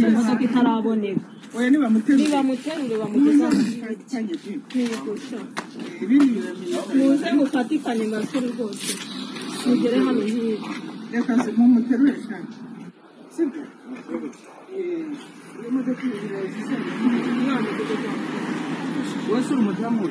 imodoka itaraboneka oya niba muterure bamugeza muze mufatikanye makuru rwose mugere hano hirya reka mumuterure cyane sibyo imodoka irazisa umwana kugeza wese umudamu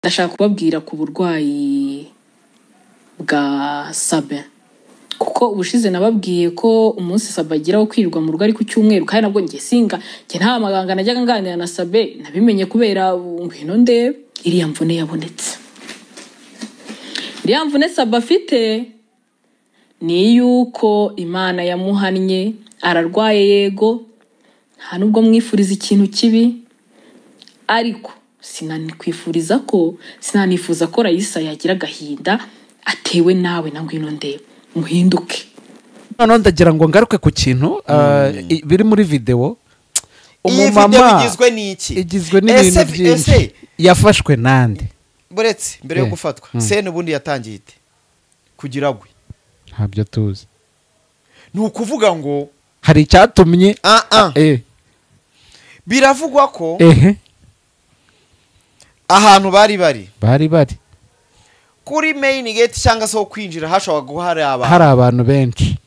ndashaka kubabwira ku burwayi bwa Sabe kuko ubushize nababwiye ko umunsi Sabe agira wo kwirirwa mu rugo ari ku cyumweru kandi nabwo njye nta maganga najyaga nganira na Sabe nabimenye kubera ngwino ndebe iriya mvune yabonetse. Iriya mvune Sabe afite ni yuko Imana yamuhannye ararwaye yego nta nubwo mwifuriza ikintu kibi ariko sinanifuza ko Raisa yagira agahinda atewe nawe na ngwino ndebe muhinduke. None ndagira ngo ngaruke ku kintu biri muri video umumama igizwe n'ibintu byinshi yafashwe nande buretse mbere yo gufatwa sene ubundi yatangiye ite kugira gwe ntabyo tuzi ni ukuvuga ngo hari icyatumye biravugwa ko ahantu bari kuri main gate cyangwa se ho kwinjira hashobora guhara hari abantu benshi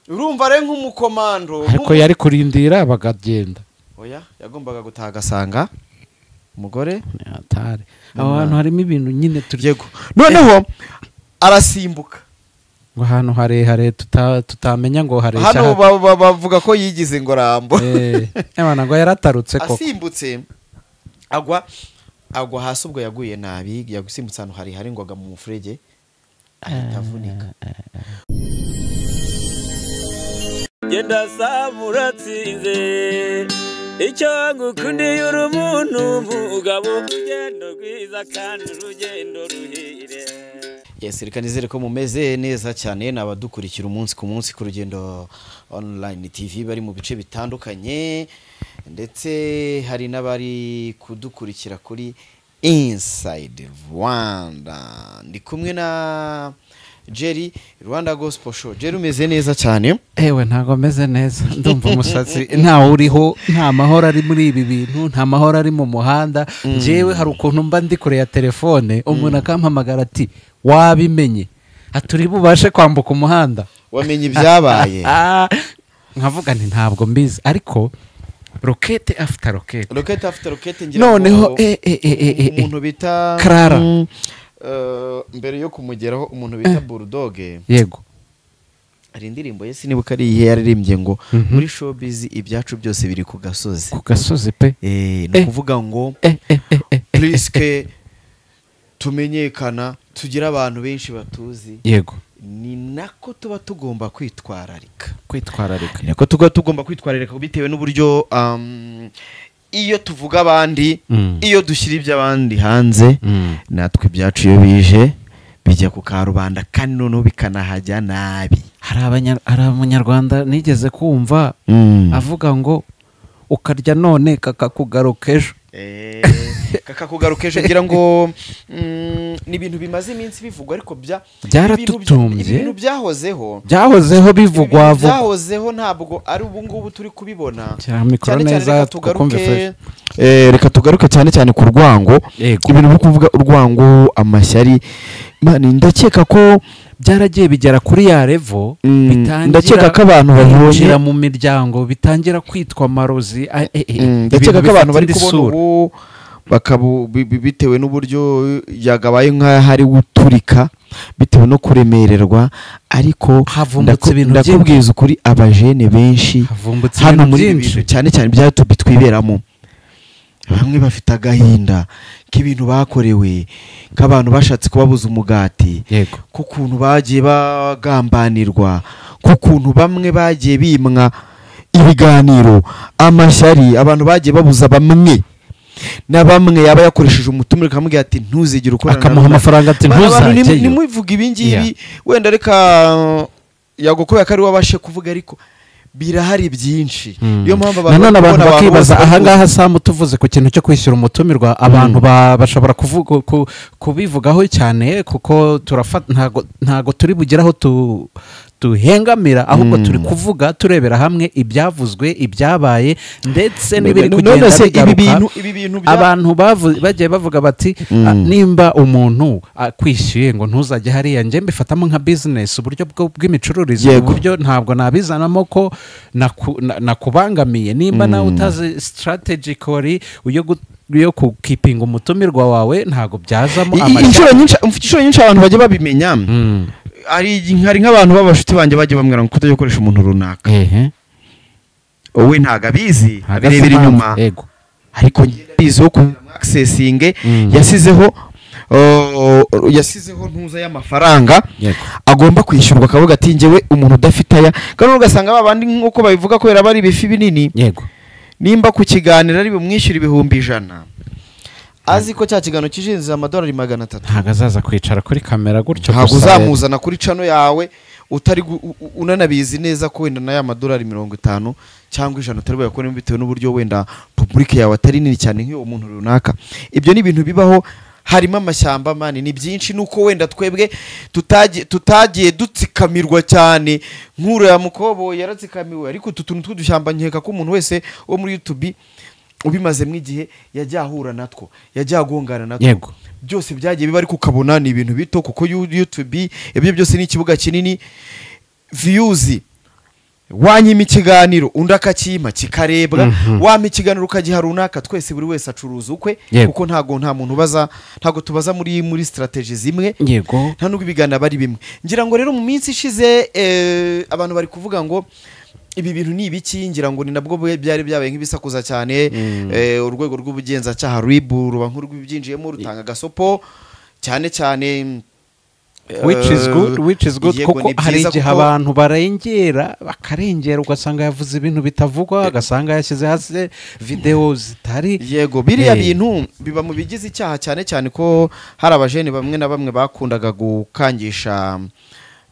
urumva re nk'umukomando ariko yari kurindira bagagenda oya yagombaga gutaha gasanga umugore atari aho hantu harimo ibintu nyine turyego noneho arasimbuka ngo ahantu harehare tutamenya ngo hareshya hano bavuga ko yigize ngo rambo abana ngo yaratarutse koko asimbutse agwa hasi ubwo yaguye nabi yagusimbutse hano hari ngoga mu mufurege ahita avunika. Genda samuratsinze icyo ngukundiye uri umuntu mugabo urugendo rwiza kandi urugendo ruhire. Yes, reka nizere ko mumeze neza cyane nabadukurikira umunsi ku munsi ku Rugendo Online TV bari mu bice bitandukanye ndetse hari n'abari kudukurikira kuri Inside Rwanda. Ndi kumwe na Jerry Rwanda Gospel Show. Jerry umeze neza cyane? Ewe ntago meze neza ndumva umusatsi nta uriho nta mahoro ari muri ibi bintu nta mahoro ari mu muhanda jewe hari ukuntu mba ndi kure ya telefone umuntu akampamagara ati wabimenye aturi bubashe kwambuka umuhanda wamenye ibyabaye nkavuga nti ntabwo mbizi ariko rocket after rocket ngira noneho umuntu bita Clara mbere yo kumugeraho umuntu bita Bulldog yego ari indirimbo yesi nibuka ari ihe yaririmbye ngo muri showbiz ibyacu byose biri ku gasozi pe no kuvuga ngo please ke tumenyekana tugira abantu benshi batuzi yego ni nako tuba tugomba kwitwararika nako tugomba kwitwararika bitewe n'uburyo iyo tuvuga abandi iyo dushyira iby'abandi hanze natwe ibyacu iyo bije bijya ku karubanda kandi noneho bikanahajya nabi. hari abanyarwanda nigeze kumva avuga ngo ukarya none kakakugaruka ejo kakakugaruka ejo ngira ngo ni ibintu bimaze iminsi bivugwa ariko byaratutumbye ibintu byahozeho bivugwa byahozeho ntabwo ari ubu ngubu turi kubibona cyane reka tugaruke cyane ku rwango ibintu byo kuvuga urwango amashyari ndakeka ko byaragiye bigera kuri ya level ndakeka ko abantu babonye mu miryango bitangira kwitwa marozi ndakeka ko abantu bari kubona bitewe n'uburyo yagabaye nk'ahari guturika bitewe no kuremererwa ariko ndakubwiza ukuri abajene benshi hano muri ibintu cyane bya YouTube twiberamo bamwe bafite agahinda k'ibintu bakorewe k'abantu bashatse kubabuza umugati kukuntu bagiye bagambanirwa kukuntu bamwe bagiye bimwa ibiganiro amashyari abantu bagiye babuza bamwe na bamwe yaba yakoresheje umutumire akamubwira ati ntuzigire ukorana akamuha amafaranga ati ntuzajyeyo. nimuvuga ibi ngibi wenda reka yagokoye ko ari wabashe kuvuga ariko birahari byinshi. Niyo mpamvu nanone abantu bakibaza ahangaha Sam tuvuze ku kintu cyo kwishyura umutumirwa abantu bashobora kubivugaho cyane kuko ntago turi bugeraho tuhengamira ahubwo turi kuvuga turebera hamwe ibyavuzwe ibyabaye ndetse n'ibiri kugenda bigaruka. Abantu bagiye bavuga bati nimba umuntu akwishyuye ngo ntuzajye hariya njye mbifatamo nka business uburyo bw'imicururize uburyo ntabwo nabizanamo ko nakubangamiye nimba nawe utazi strategically yo kukipinga umutumirwa wawe ntago byazamo inshuro nyinshi abantu bajye babimenya. Hari nk'abantu b'abashuti banjye bajye bambwira ngo kutajya gukoresha umuntu runaka wowe ntago abizi abirebera inyuma ariko ngiye ko accessing yasizeho ntuza y'amafaranga agomba kwishyurwa akavuga ati njyewe umuntu udafite aya kandi ugasanga babandi nk'uko babivuga ko bari ibifi binini nimba ku kiganiro ari bumwishyura ibihumbi 100 azi ko cya kigano kijinze $300 ntago azaza kwicara kuri kamera gutyo ntago uzamuzana kuri cano yawe utari unanabizi neza ko wenda na ya $50 cyangwa 100 utari buyakore bitewe n'uburyo wenda public yawe atari nini cyane nk'iyo umuntu runaka. Ibyo ni ibintu bibaho. Harimo amashyamba mani ni byinshi nuko wenda twebwe tutagiye dutsikamirwa cyane nk'uro ya mukobo yaratsikamiwe ariko tutuntu tw'udushyamba nkeka ko umuntu wese wo muri YouTube ubimazemo igihe yajya ahura natwo yajya agongana natwo byose byagiye biba ariko ukabona ni ibintu bito kuko YouTube ibyo byose ni ikibuga kinini views wanyima ikiganiro undi akakima kikarebwa wampa ikiganiro ukagiha runaka twese buri wese acuruza ukwe kuko nta muntu ubaza ntago tubaza muri strategy zimwe nta nubwo ibiganiro bari bimwe. Ngira ngo rero mu minsi ishize abantu bari kuvuga ngo ibi bintu ni ibiki ngira ngo ni nabwo byari byabaye nk'ibisakuza cyane urwego rw'ubugenzacyaha RIB ruba nk'urw'ibyinjiyemo rutanga gasopo cyane which is good kuko hari igihe abantu barengera bakarengera ugasanga yavuze ibintu bitavugwa agasanga yashyize hasi video zitari biriya bintu biba mu bigize icyaha cyane ko hari abajene bamwe na bamwe bakundaga gukangisha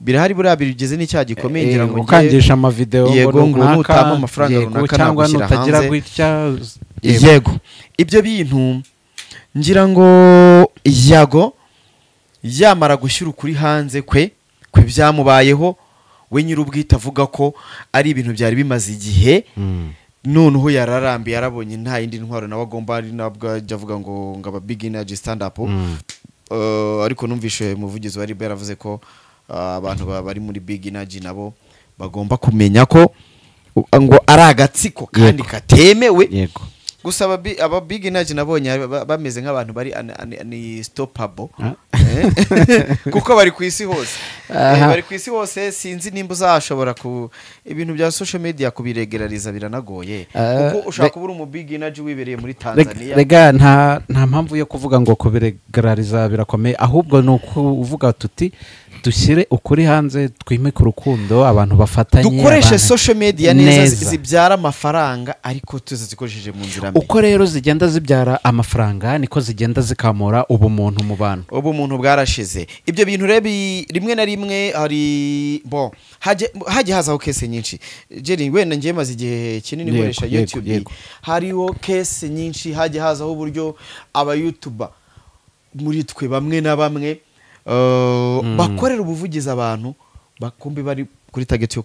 birahari buriya bigeze n'icyaha gikomeye ngira ngo gukangisha ama video ngo nutama amafaranga runaka cyangwa nutagira gutya ibyo bintu ngira ngo yamara gushyira ukuri hanze kwe byamubayeho we nyir'ubwite avuga ko ari ibintu byari bimaze igihe noneho yararambiye yarabonye nta yindi ntwaro nawe agomba ari nabwo ajya avuga ngo aba big energy stand up ariko numvishe umuvugizi wa RIB yaravuze ko abantu bari muri big energy nabo bagomba kumenya ko ngo ari agatsiko kandi katemewe gusa aba big energy nabonye bameze nk'abantu bari unstoppable kuko bari ku isi hose sinzi nimba uzashobora ku ibintu bya social media kubiregerariza biranagoye kuko ushaka kubura umu big energy wibereye muri Tanzania rega nta mpamvu yo kuvuga ngo kubiregerariza birakomeye ahubwo no kuvuga tuti dushyire ukuri hanze twimike urukundo abantu bafatanye dukoreshe social media neza zibyara amafaranga ariko tuze zikoresheje mu nzira mbi. Uko rero zigenda zibyara amafaranga niko zigenda zikamura ubumuntu mu bantu. Ubumuntu bwarashize. Ibyo bintu rimwe na rimwe hari haje hazaho case nyinshi. Jerry wenda ngiye maze igihe kinini nkoresha YouTube. Hariho case nyinshi haje hazaho uburyo aba YouTuber muri twe bamwe na bamwe bakorera ubuvugizi abantu bakumbi bari kuri target yo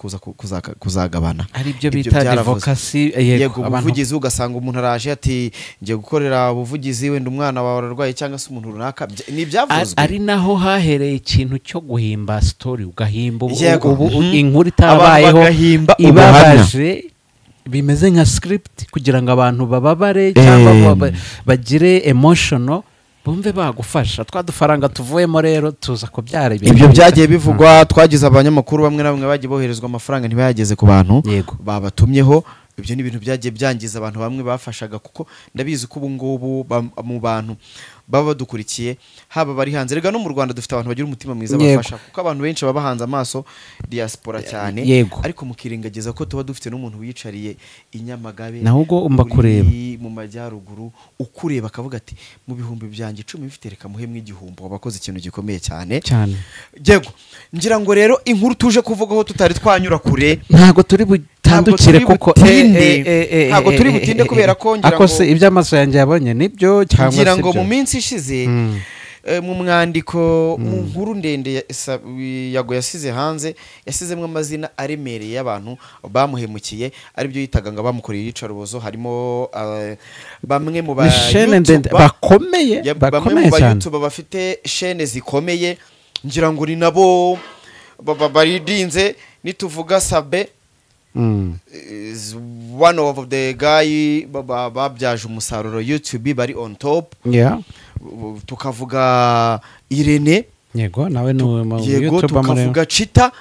kuzagabana ari byo bita advocacy yego ubuvugizi ugasanga umuntu araje ati ngiye gukorera ubuvugizi wenda umwana wawe ararwaye cyangwa se umuntu runaka ni byavuzwe ari naho hahereye ikintu cyo guhimba story ugahimba inkuru itabayeho ibabaje bimeze nka script kugira ngo abantu bababare cyangwa bagire emotional bumve bagufasha twadufaranga tuvuyemo rero tuza kubyara ibyo byagiye bivugwa twagize abanyamakuru bamwe na bamwe bagiye boherezwa amafaranga ntibayageze ku bantu babatumyeho ibyo ni ibintu byagiye byangiza abantu bamwe bafashaga kuko ndabizi ko ubu ngubu mu bantu baba badukurikiye haba bari hanze rega no mu Rwanda dufite abantu bagira umutima mwiza Yego. bafasha kuko abantu benshi baba hanze amaso diaspora cyane Yego. ariko mukirengagiza ko tuba dufite n'umuntu wiyicariye inyamagabe naho ubwo umba kureba mu majyaruguru ukureba akavuga ati mu bihumbi byanjye 10 bifite reka muhemwe igihumbi wabakoze ikintu gikomeye cyane yego ngira ngo rero inkuru tuje kuvugaho tutari twanyura kure ntago turi butandukire kuko ntago turi butinde kubera ko ngira ngo akose ibyo amaso yanjye yabonye nibyo cyangwa ngira ngo mu minsi ishize mu mwandiko mu nkuru ndende yago yasize hanze yasizemwe amazina aremereye y'abantu bamuhemukiye ari byo yitaga ngo bamukoreye yicarubozo harimo bamwe mu ba bakomeye cyane YouTube bafite chaîne zikomeye ngira ngo ni nabo baridinze nituvuga Sabe is one of the guy babyaje umusaruro YouTube bari on top tukavuga Irene yego nawe ni mu YouTube tukavuga Chita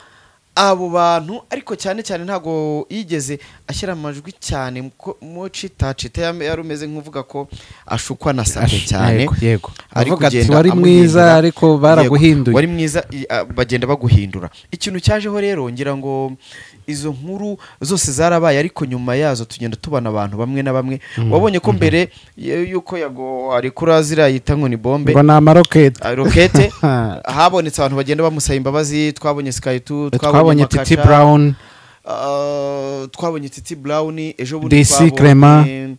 abo bantu ariko cyane cyane ntago yigeze ashyira amajwi cyane mu Chita yarumeze nk'uvuga ko ashukwa na Sabe cyane yego avuga ati wari mwiza ariko baraguhinduye wari mwiza bagenda baguhindura ikintu cyajeho rero ngira ngo izo nkuru zose zarabaye ariko nyuma yazo tugenda tubana abantu bamwe na bamwe wabonye ko mbere yuko yago ari kurazira yita ni bombe ngo na rokete habonetse abantu bagenda bamusaba imbabazi twabonye Sky 2 twabonye Titi Brown twabonye Titi Brown ejo bundi twabonye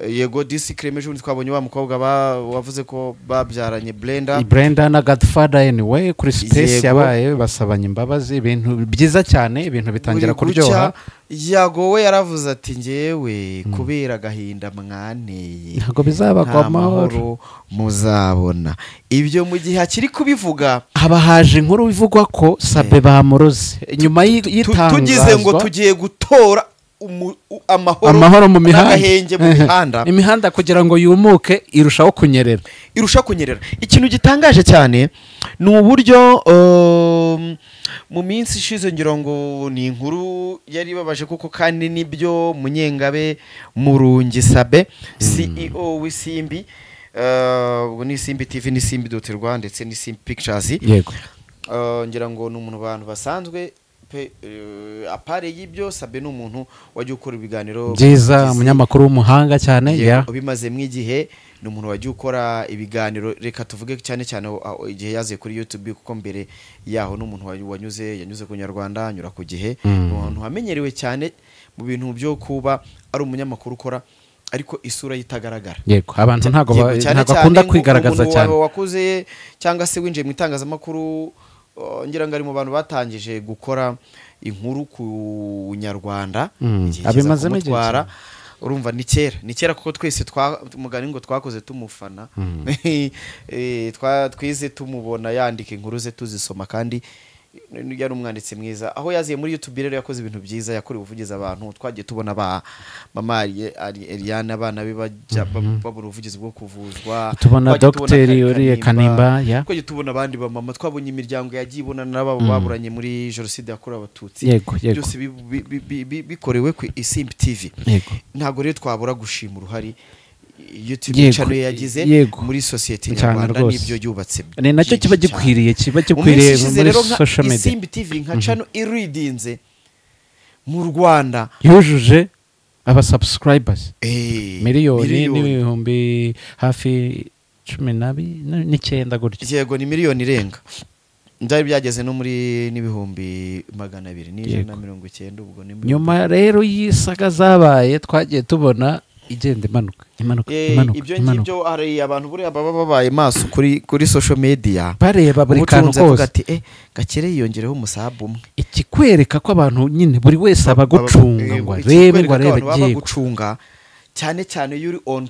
yego DC Creme ejo bundi twabonye wa mukobwa wavuze ko babyaranye Brenda na Godfather anyway kuri space yabaye basabanye imbabazi ibintu byiza cyane ibintu bitangira kuryoha yago we yaravuze ati ngewe kubera gahinda mwaneye ntago bizabagwa amahoro muzabona ibyo mu gihe akiri kubivuga haba haje inkuru bivugwa ko Sabe bamuroze nyuma y'itangazwa tugize ngo tugiye gutora amahoro mu mihanda imihanda kugira ngo yumuke irushaho kunyerera ikintu gitangaje cyane ni uburyo mu minsi ishize ngira ngo ni inkuru yari babaje kuko kandi nibyo Munyengabe Murungi Sabe CEO w'Isimbi ni Simbi TV ni Simbi.rwa ndetse ni Simbi Pictures yego ngira ngo ni umuntu abantu basanzwe apare y'ibyo Sabe ni umuntu wagiye ukora ibiganiro byiza umunyamakuru w'umuhanga cyane bimaze mw'igihe ni umuntu wagiye ukora ibiganiro reka tuvuge cyane cyane igihe yaziye kuri YouTube kuko mbere yaho ni umuntu yanyuze ku Nyarwanda anyura ku Gihe umuntu wamenyerewe cyane mu bintu byo kuba ari umunyamakuru ukora ariko isura yitagaragara yego abantu ntago akunda kwigaragaza cyane wakuze cyangwa se winjiye mu itangazamakuru ngira ngo ari mu bantu batangije gukora inkuru ku Nyarwanda abimaze megera urumva ni kera kuko twese mugani ngo twakoze tumufana twize tumubona yandika inkuru ze tuzisoma kandi yari umwanditsi mwiza aho yaziye muri YouTube rero yakoze ibintu byiza yakora ubuvugizi abantu twagiye tubona ba mama Eliane abana be babura ubuvugizi bwo kuvuzwa tubona Dr. Uriye Kanimba twagiye tubona abandi ba mama twabonye imiryango yagiye ibona n'abo baburanye muri jenoside yakorewe abatutsi byose bikorewe ku Isimbi TV ntago rero twabura gushima uruhari YouTube channel yagize muri society nyarwanda nibyo yubatse ni nacyo kiba gikwiriye muri social media Isimbi TV nka channel iridinze mu Rwanda yujuje aba subscribers miliyoni n'ibihumbi hafi 19 gutyo yego ni miliyoni irenga ndari byageze no muri n'ibihumbi 200 ubwo ni nyuma rero yisaga zabaye twagiye tubona igende imanuka ibyo ngibyo hari abantu buri baba babaye maso kuri social media bareba buri kantu kose ati gakire yiyongereho umusabu umwe ikikwereka ko abantu nyine buri wese abagucunga ngo arebe gucunga cyane cyane yuri on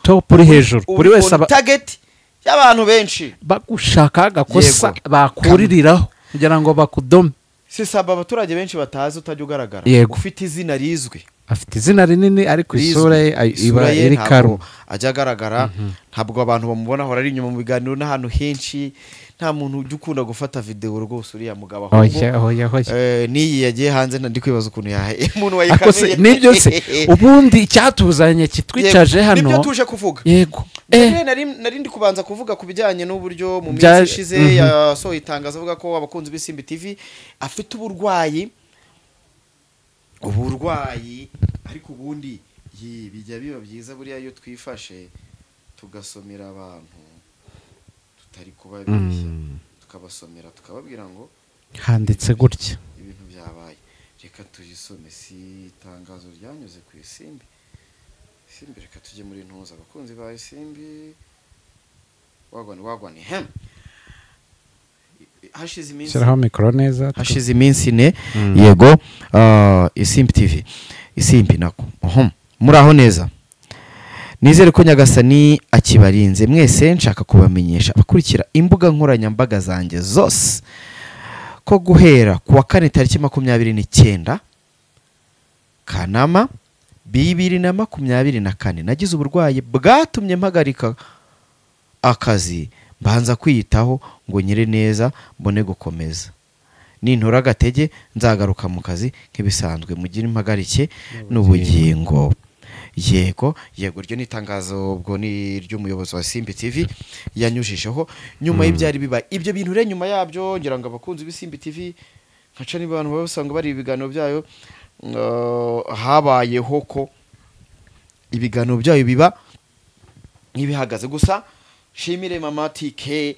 top uri hejuru buri wese target y'abantu benshi bagushaka agakosa bakuririraho kugira ngo bakudome sisaba abaturage benshi batazi utajya ugaragara ufite izina rizwi afite izina rinini ariko isura iba iri karu ajya agaragara ntabwo abantu bamubona hora ari inyuma mu biganiro n'ahantu henshi nta muntu ujya ukunda gufata video rwose uriya mugabo hoya n'iyi yagiye hanze ndi kwibaza ukuntu yahaye umuntu ako se wayikabiye nibyo se ubundi icyatuzanye kitwicaje hano nibyo tuje kuvuga yego nari ndi kubanza kuvuga ku bijyanye n'uburyo mu Bya- minsi ishize yasohoye itangazo avuga ko abakunzi b'Isimbi TV afite uburwayi ariko ubundi bijya biba byiza buriya iyo twifashe tugasomera abantu tutari kubabeshya tukabasomera tukababwira ngo handitse gutya ibintu byabaye reka tuyisome si itangazo ryanyuze ku Isimbi reka tujye muri ntuza abakunzi ba Isimbi wagwani hashize iminsi shyiraho mikoro neza hashize iminsi ine yego Isimbi TV Isimbi nako muraho neza nizere ko Nyagasani akibarinze mwese nshaka kubamenyesha abakurikira imbuga nkoranyambaga zanjye zose ko guhera ku wa 4 tariki 29 Kanama 2024 nagize uburwayi bwatumye mpagarika akazi mbanza kwiyitaho ngo nyire neza mbone gukomeza nintora agatege nzagaruka mu kazi nk'ibisanzwe mugira impagarike n'ubugingo yego ryo nitangazo ubwo ni ry'umuyobozi wa Isimbi TV yanyujijeho nyuma y'ibyari biba ibyo bintu re nyuma yabyo ngira ngo abakunzi b'Isimbi TV nkaca n'abantu basanga bari ibiganiro byayo habayeho ko ibiganiro byayo biba nk'ibihagaze gusa shimire mama TK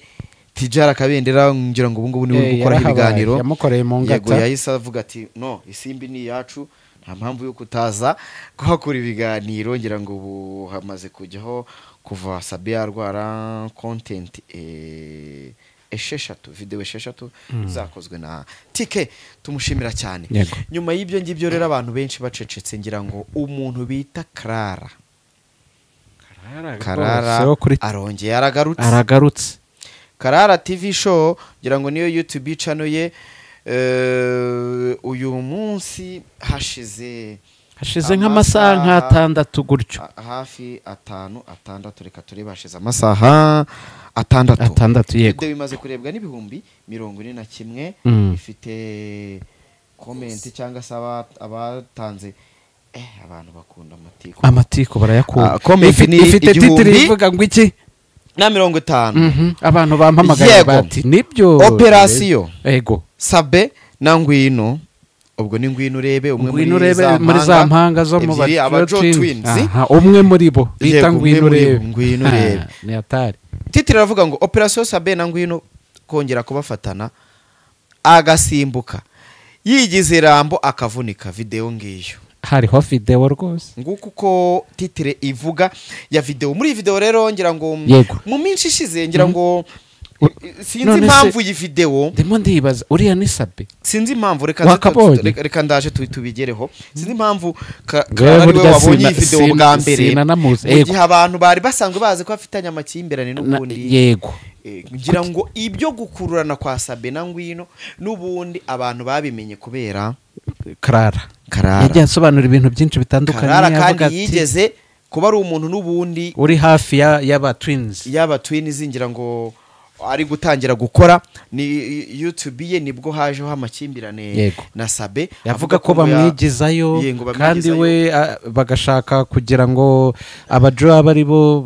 Tijara Kabendera ngira ngo ubungubu ni uri gukora ibiganiro yamukoreye mu ngata yego yahise avuga ati no Isimbi ni yacu nta mpamvu yo kutaza kuhakora ibiganiro ngira ngo ubu hamaze kujyaho kuva Sabe yarwara content video esheshatu zakozwe na TK tumushimira cyane nyuma y'ibyo ngibyo rero abantu benshi bacecetse ngira ngo umuntu bita Clara arongeye aragarutse Karara TV show ngira ngo niyo YouTube channel ye uyu munsi hashize nk'amasaha nk'atandatu gutyo hafi atandatu reka turebe hashize amasaha atandatu yego video bimaze kurebwa n'ibihumbi 41 ifite comment cyangwa se abatanze abantu bakunda amatiko barayakunda ifite titre ivuga ngo iki na 50 abantu bampamagaye bati nibyo operation yego Sabe na Ngwino ubwo ni Ngwino urebe umwe muri za mpanga zo mu twins umwe muri bo bita Ngwino urebe ni atari titire ravuga ngo operation Sabe na Ngwino kongera kubafatana agasimbuka yigize rambo akavunika video ngiyo hariho video rwose nguko uko titire ivuga ya video muri video rero ngira ngo mu minsi ishize ngira ngo sinzi impamvu iyi video ndimo ndibaza uriya ni Sabe sinzi impamvu reka ndaje tubigereho sinzi impamvu ari we wabonye iyi video bwa mbere mu gihe abantu bari basanzwe bazi ko afitanye amakimbirane n'ubundi yego ngira ngo ibyo gukururana kwa Sabe na Ngwino n'ubundi abantu babimenye kubera Clara yagiye asobanura ibintu byinshi bitandukanye kandi yigeze kuba ari umuntu n'ubundi uri hafi y'aba twins ngira ngo ari gutangira gukora ni YouTube ye nibwo hajeho amakimbirane na Sabe yavuga ko bamwigizayo kandi we bagashaka kugira ngo abajo abari bo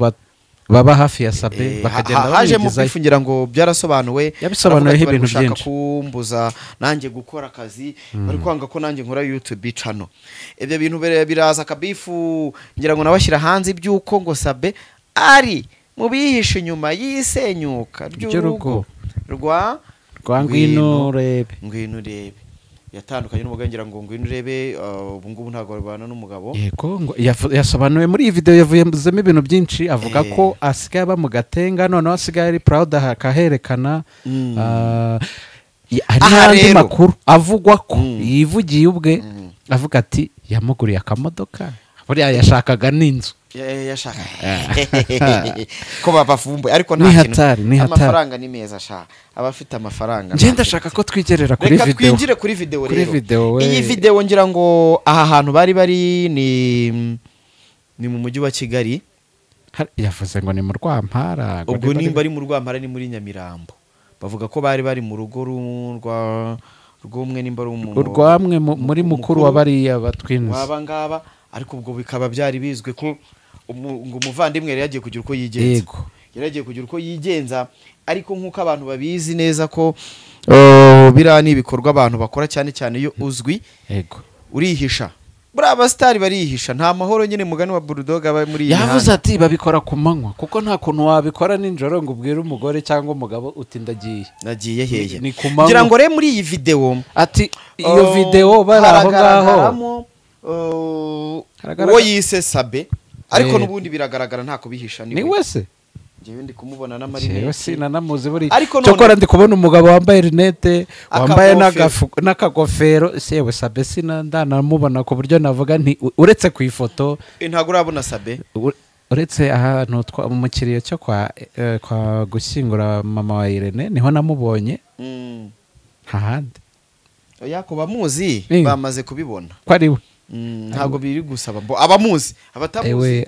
baba hafi ya Sabe bakagenda haje mu kwifungira ngo byarasobanuwe yabisobanuye ibintu byinshi kumbuza nanjye gukora akazi bari kwanga ko nanjye nkora YouTube channel ibyo bintu biraza kabifu ngira ngo nabashyira hanze ibyuko ngo Sabe ari mu bihishe nyuma yisenyuka ry'urugo rwa Ngwino urebe yatandukanye n'umugabo ngira ngo Ngwino urebe ubu ngubu ntago barbana n'umugabo yego yasobanuye muri iyi video yavuyemo ibintu byinshi avuga ko asigaye aba mu Gatenga none asigaye ari proud akaherekana hari makuru avugwa ko yivugiye ubwe avuga ati yamuguriye akamodoka buriya yashakaga n'inzu yashaka ko babavumbuye ariko nta kintu amafaranga ni meza sha abafite amafaranga nje ndashaka ko twigerera kuri video twinjire kuri video rero iyi video ngira ngo aha hantu bari ni mu mujyi wa Kigali yavuze ngo ni mu Rwampara ubwo nimba ari mu Rwampara ni muri Nyamirambo bavuga ko bari bari mu rugo rw'umwe nimba ari urwamwe muri mukuru wa bariya batwinze waba ngaba ariko ubwo bikaba byari bizwe ko ngo umuvandimwe yari yagiye kugira uko yigenza yari yagiye kugira uko yigenza ariko nk'uko abantu babizi neza ko biriya ni ibikorwa abantu bakora cyane cyane iyo uzwi urihisha buriya abasitari barihisha nta mahoro nyine mugani wa Bulldog aba muri iyi yavuze ati babikora ku manywa kuko nta kuntu wabikora nijoro ngo ubwire umugore cyangwa umugabo uti nagiye hehe ngira ngo rero muri iyi video ati iyo video bari aho ngaho uwo yise Sabe ariko n'ubundi biragaragara nta kubihisha ni wese ngewe ndi kumubona n'amarinete sinanamuzi buri cyokora ndi kubona umugabo wambaye rinete wambaye n'akagofero sewe Sabe sinandanamubona ku buryo navuga nti uretse ku ifoto ntago urabona Sabe uretse ahantu mu kiriyo cyo kwa gushyingura mama wa Irene niho namubonye hahandi yako bamuzi bamaze kubibona ko ari we ntabwo biri gusaba abamuzi abatamuzi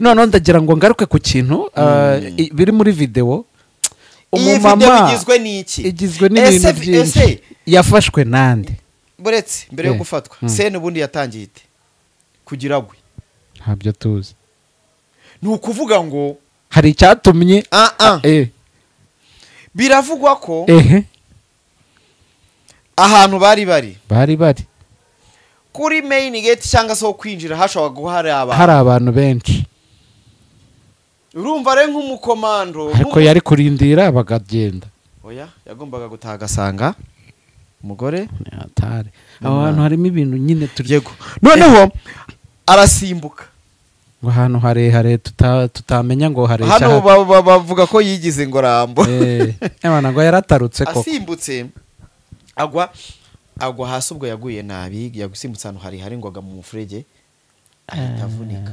none ndagira ngo ngaruke ku kintu biri muri video umumama igizwe n'ibintu byinshi yafashwe nande buretse mbere yo gufatwa se n'ubundi yatangiye ite kugira gwe ntabyo tuzi ni ukuvuga ngo hari icyatumye biravugwa ko ahantu bari kuri main gate cyangwa se kwinjira hashobora guhara hari abantu benshi urumva re nk'umukomando ariko yari kurindira bagagenda oya yagombaga gutaha agasanga umugore atari aho hantu harimo ibintu nyine turyego noneho arasimbuka ngo ahantu harehare tutamenya ngo hareshya hano bavuga ko yigize ngo rambo abana ngo yaratarutse koko asimbutse agwa hasi ubwo yaguye nabi yagusimbutse ahantu hari ngoga mu mufurege ahita avunika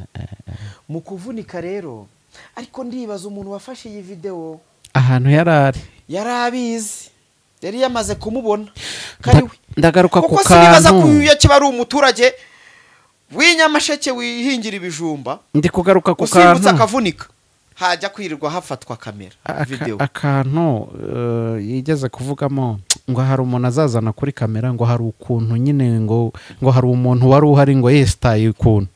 mu kuvunika rero ariko ndibaza umuntu wafashe iyi video ahantu yarabizi yari yamaze kumubona kariwe ndagaruka ku kantu kuko sinibaza ko yakiba ari umuturage w'inyamasheke wihingira ibijumba ndi kugaruka ku kantu usimbutse akavunika hajya kwirirwa hafatwa kamera video akantu yigeze kuvugamo ngo hari umuntu azazana kuri kamera ngo hari ukuntu nyine ngo hari umuntu wari uhari ngo yestaye ukuntu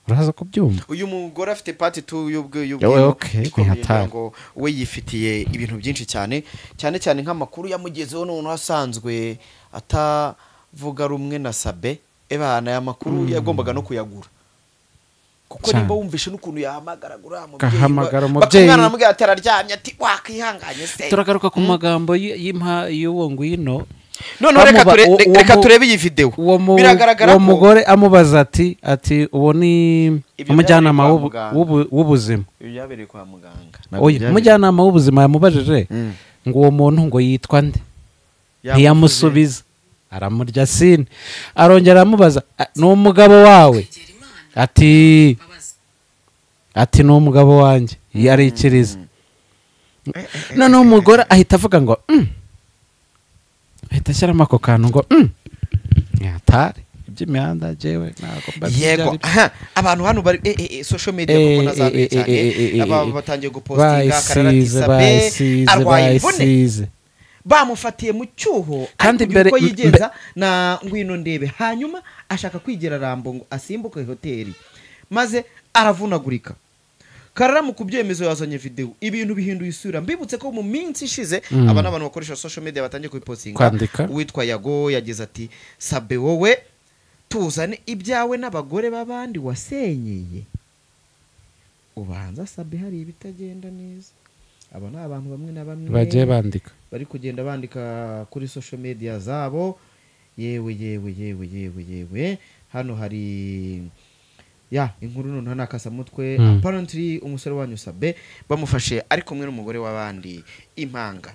uraza kubyumva uyu mugore afite part 2 y'ubwo ngo we yifitiye ibintu byinshi cyane nk'amakuru yamugezeho n'umuntu asanzwe atavuga rumwe na Sabe ebana ya makuru yagombaga no kuyagura kuko nimba wumvishe n'ukuntu yahamagara umubyeyi bakamwana atararyamye ati wakihanganye se turagaruka ku magambo y'uwo ngwino none reka turebe iyi video biragaragara ko umugore amubaza ati uwo ni umujyanama w'ubuzima yabereye kwa muganga umujyanama w'ubuzima yamubajije ngo uwo muntu ngo yitwa nde ntiyamusubiza aramurya sine arongera amubaza ni umugabo wawe ati ni umugabo wanjye yarikiriza noneho umugore ahita avuga ngo ahita ashyiramo ako kantu ngo yatare iby'imihanda jewe ntabwo mbazi yego abantu hano bari social media kuko nazabe cyane aba batangiye gupostinga kararati Sabe arwaye imvune bamufatiye mu cyuho kandi mbere ko yigenza na ngwino ndebe hanyuma ashaka kwigira rambo ngo asimbuke hoteli maze aravunagurika Karara mu kubyemezo yazanye video ibintu bihinduye isura mbibutse ko mu minsi ishize abana abantu bakoresha social media batangiye kuyipostinga witwa Yago yagize ati Sabe wowe tuzane ibyawe n'abagore babandi wasenyeye ubanza Sabe hari ibitagenda neza aba ni abantu bamwe na bamwe bagiye bandika bari kugenda bandika kuri social media zabo yewe hano hari inkuru none nakasa mutwe apparently umusore wanyu Sabe bamufashe ari kumwe n'umugore w'abandi impanga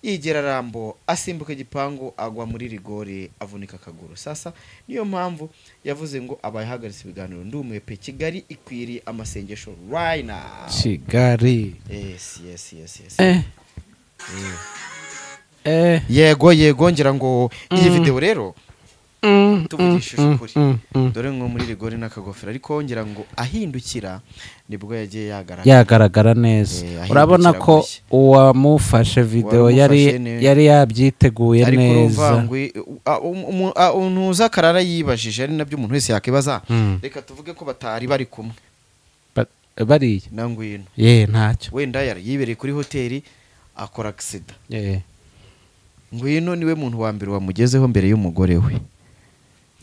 yigera rambo asimbuka igipangu agwa muri rigore avunika akaguru sasa niyo mpamvu yavuze ngo abayihagaritse ibiganiro ndumwe pe Kigali ikwiriye amasengesho right now Kigali yes yego ngira ngo iyi video rero tuvugishije ukuri dore nko muri rigori n'akagofero ariko ngira ngo ahindukira nibwo yagiye yagaragara neza urabona ko uwamufashe video yari yabyiteguye neza unuza Karara yibajije ari nabyo umuntu wese yakibaza reka tuvuge ko batari bari kumwe bariye na Ngwino ntacyo wenda yibereye kuri hoteli akora accident Ngwino niwe muntu wa mbere wamugezeho mbere y'umugore we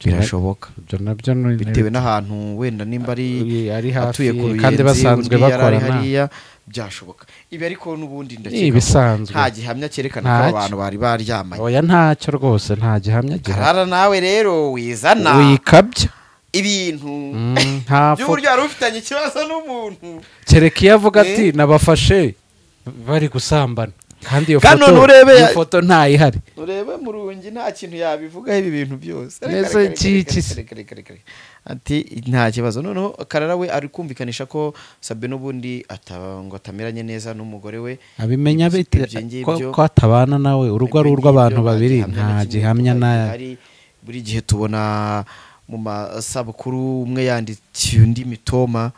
birashoboka ibyo nabyo bitewe n'ahantu wenda nimba ari atuye ku kandi basanzwe bakorana byashoboka ibi ariko n'ubundi ndakeka nta gihamya cyerekana ko abantu bari baryamanye oya ntacyo rwose nta gihamya Karara nawe rero wizana wikabya ibintu nta by'uburyo yari ufitanye ikibazo n'umuntu kereka iyo avuga ati nabafashe bari gusambana kandi iyo foto ntayihari urebe Murungi nta kintu yabivugaho ibi bintu byose neza ati nta kibazo noneho Karara we ari kumvikanisha ko Sabe n'ubundi ngo atameranye neza n'umugore we abimenya bite ko atabana nawe urugo ari urw'abantu babiri nta gihamya nayo buri gihe tubona mu masabukuru umwe yandikiye undi mitoma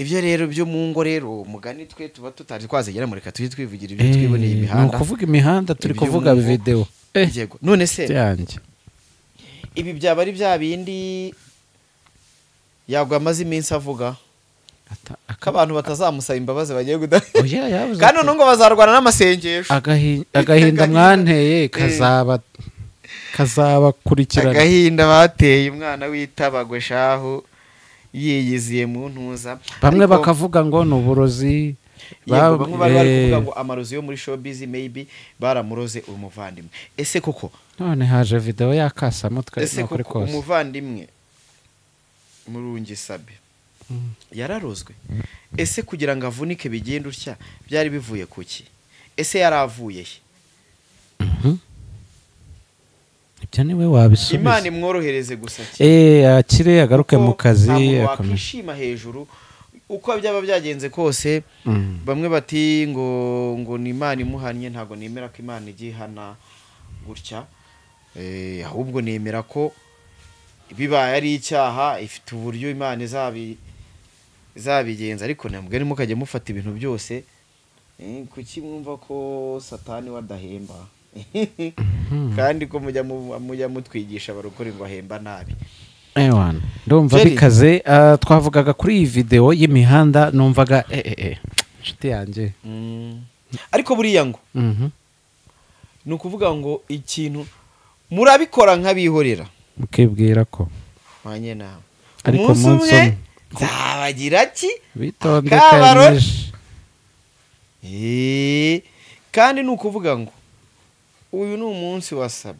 ibyo rero byo mu ngo rero mugani twe tuba tutari twazegera muri reka tujye twivugira ibyo twiboneye imihanda ni ukuvuga imihanda turi kuvuga video none se yanjye ibi byaba ari bya bindi yagwa amaze iminsi avuga ko abantu batazamusaba imbabazi bagiye kandi noneho ngo bazarwana n'amasengesho agahinda mwanteye kazabakurikirana agahinda bateye umwana w'itabagwe shahu yiyiziye mu ntuza bamwe bakavuga ngo ni uburozi bamwe bari kuvuga ngo amarozi yo muri showbiz maybe baramuroze umuvandimwe ese koko none haje video yakasamutwe ese koko umuvandimwe Murungi Sabe yararozwe ese kugira ngo avunike bigende utya byari bivuye kuki ese yaravuye ibyo niwe wabisubiza Imana imworohereze gusa akire agaruke mu kazi akishima hejuru uko byaba byagenze kose bamwe bati ngo ni Imana imuhannye ntago nemera ko Imana igihana gutya ahubwo nemera ko bibaye ari icyaha ifite uburyo Imana izabigenza ariko ntabwo arimo kajya mufata ibintu byose kuki mwumva ko Satani wadahemba kandi ko mujya mutwigisha barukora ngo ahemba nabi ndumva bikaze twavugaga kuri iyi video y'imihanda numvaga nshuti yanjye ariko buriya ngo ni ukuvuga ngo ikintu murabikora nk'abihorera mukibwira ko wanye nawe ariko umunsi umwe nzabagira ki bitondekanyije kandi ni ukuvuga ngo uyu ni umunsi wa Sabe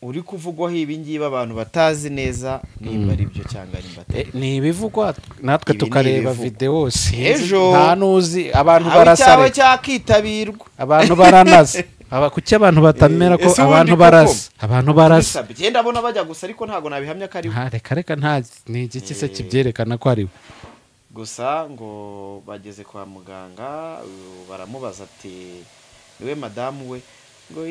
uri kuvugwaho ibingibi abantu batazi neza nimba ari byo cyangwa nimba atari ni ibivugwa natwe tukareba video ejo nta nuzi abantu barasare cyakitabirwa abantu baranaze kuki abantu batamera ko abantu barasa genda abona bajya gusa ariko ntago nabihamya ko ari reka nta ni igiki se kibyerekana ko ari we gusa ngo bageze kwa muganga baramubaza ati niwe madamu we ngo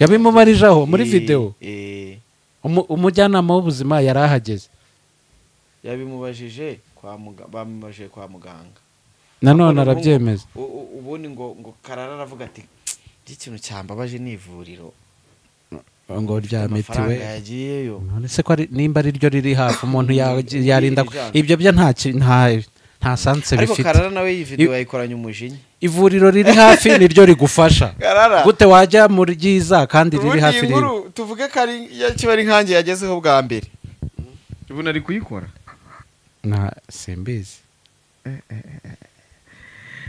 yabimubarijeho muri video umujyanama w'ubuzima yari ahageze yabimubajije bamubajije kwa muganga nanone arabyemeza ubundi ngo Karara aravuga ati ikintu cyambabaje ni ivuriro ngo rya mitiwe yagiyeyo none se ko nimba ari ryo riri hafi umuntu yarinda ibyo byo nta sanse bifite ariko Karara nawe iyi video yayikoranye umujinya ivuriro riri hafi niryo rigufasha gute wajya mu ryiza kandi riri hafi rero tuvuge ko ari kiba ari nkange yagezeho bwa mbere ubu nari kuyikora simbizi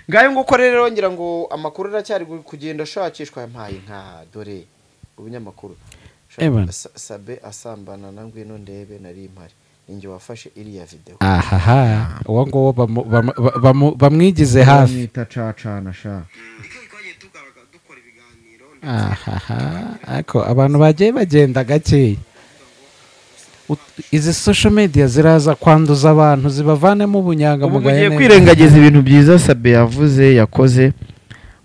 ngayo nguko rero ngira ngo amakuru aracyari kugenda ashakishwa yampaye nka dore ubunyamakuru Sabe asambana na Ngwino ndebe nari impari ninjye wafashe iriya video uwo ngo bamwigize hafi mwita cacana sha ariko abantu bagiye bagenda gakeya izi social media ziraza kwanduza abantu zibavanemo ubunyangamugayo neza kwirengagiza ibintu byiza Sabe yavuze yakoze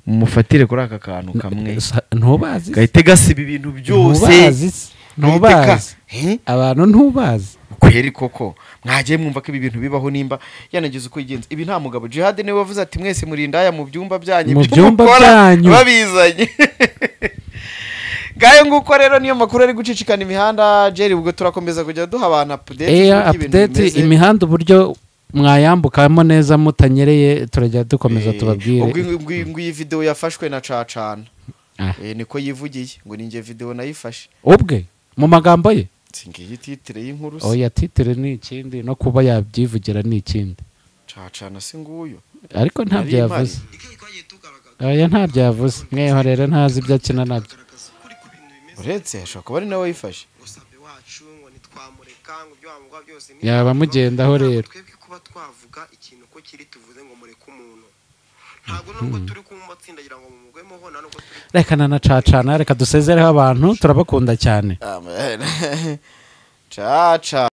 mufatire kuri aka kantu kamwe ntubazi gahite gasiba ibintu byose ntubazi abantu ntubazi kweri koko mwagiye mwumva ko ibi bintu bibaho nimba yanagize uko yigenza ibi nta mugabo Jihad niwe wavuze ati mwese muri indaya mu byumba byanyu babizanye gayo nguko rero niyo makuru ari gucicikana imihanda Jerry ubwo turakomeza kujya duha abantu update imihanda uburyo mwayambukamo neza mutanyereye turajya dukomeza tubabwire ubwo iyi video yafashwe na Cacana niko yivugiye ngo ninjye video nayifashe ubwe mu magambo ye singiye titre y'inkuru oya titre ni ikindi no kuba yabyivugira ni ikindi Cacana singuyo ariko ntabyo yavuze oya ntabyo yavuze mweho rero ntazi ibyo akina nabyo uretse ashobora kuba ari nawe wayifashe yaba mugendaho rero kuba twavuga ikintu ko kiri tuvuze ngo mureke umuntu ntabwo nubwo turi kumutsindagira ngo mumugwemo ho nubwo turi reka na Cacana reka dusezereho abantu turabakunda cyane amen Caca